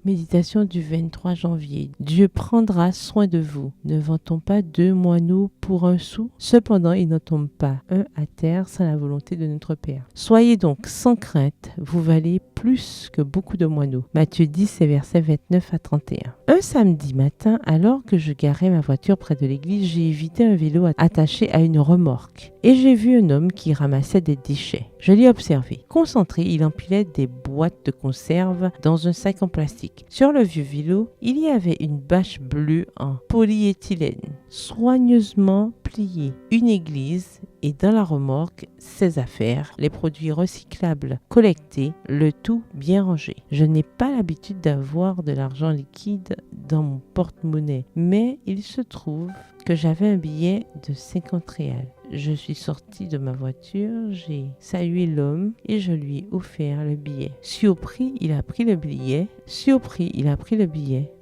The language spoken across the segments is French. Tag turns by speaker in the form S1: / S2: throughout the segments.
S1: Méditation du 23 janvier. Dieu prendra soin de vous. Ne vend-on pas 2 moineaux pour 1 sou? Cependant, il n'en tombe pas un à terre sans la volonté de notre Père. Soyez donc sans crainte, vous valez plus que beaucoup de moineaux. Matthieu 10, versets 29 à 31. Un samedi matin, alors que je garais ma voiture près de l'église, j'ai évité un vélo attaché à une remorque et j'ai vu un homme qui ramassait des déchets. Je l'ai observé. Concentré, il empilait des boîtes de conserve dans un sac en plastique. Sur le vieux vélo, il y avait une bâche bleue en polyéthylène, soigneusement pliée, une église et dans la remorque, ses affaires, les produits recyclables collectés, le tout bien rangé. Je n'ai pas l'habitude d'avoir de l'argent liquide dans mon porte-monnaie, mais il se trouve que j'avais un billet de 50 réals. Je suis sorti de ma voiture, j'ai salué l'homme et je lui ai offert le billet. Surpris, il a pris le billet,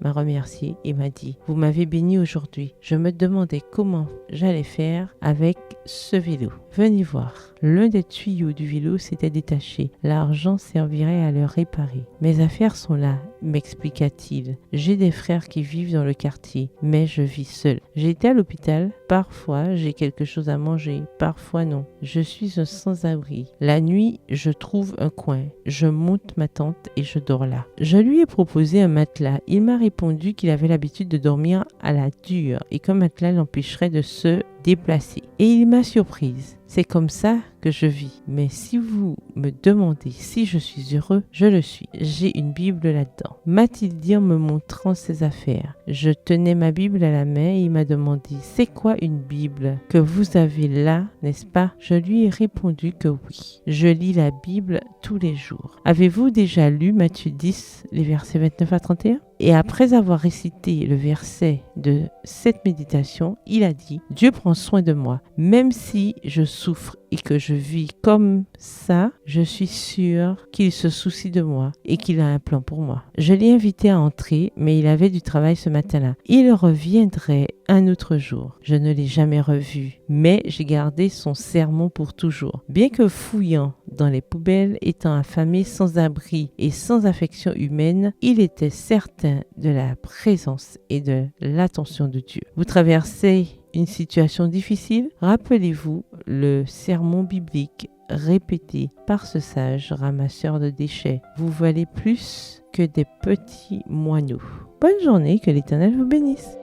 S1: m'a remercié et m'a dit « Vous m'avez béni aujourd'hui. Je me demandais comment j'allais faire avec ce vélo. Venez voir. » L'un des tuyaux du vélo s'était détaché. L'argent servirait à le réparer. « Mes affaires sont là, » m'expliqua-t-il. « J'ai des frères qui vivent dans le quartier, mais je vis seul. J'ai été à l'hôpital. Parfois, j'ai quelque chose à manger. Parfois, non. Je suis un sans-abri. La nuit, je trouve un coin. Je monte ma tente et je dors là. » Je lui ai proposé un matelas. Il m'a répondu qu'il avait l'habitude de dormir à la dure et qu'un matelas l'empêcherait de se déplacer. Et il m'a surprise. C'est comme ça que je vis. Mais si vous me demandez si je suis heureux, je le suis. J'ai une Bible là-dedans. M'a-t-il dit en me montrant ses affaires. Je tenais ma Bible à la main et il m'a demandé « C'est quoi une Bible que vous avez là, n'est-ce pas ?» Je lui ai répondu que oui. Je lis la Bible tous les jours. Avez-vous déjà lu Matthieu 10, les versets 29 à 31 ? Et après avoir récité le verset de cette méditation, il a dit « Dieu prend soin de moi. Même si je souffre et que je vis comme ça, je suis sûr qu'il se soucie de moi et qu'il a un plan pour moi. » Je l'ai invité à entrer, mais il avait du travail ce matin-là. Il reviendrait un autre jour. Je ne l'ai jamais revu, mais j'ai gardé son sermon pour toujours. Bien que fouillant dans les poubelles, étant affamé, sans abri et sans affection humaine, il était certain de la présence et de l'attention de Dieu. Vous traversez une situation difficile? Rappelez-vous le sermon biblique répété par ce sage ramasseur de déchets. Vous valez plus que des petits moineaux. Bonne journée, que l'Éternel vous bénisse.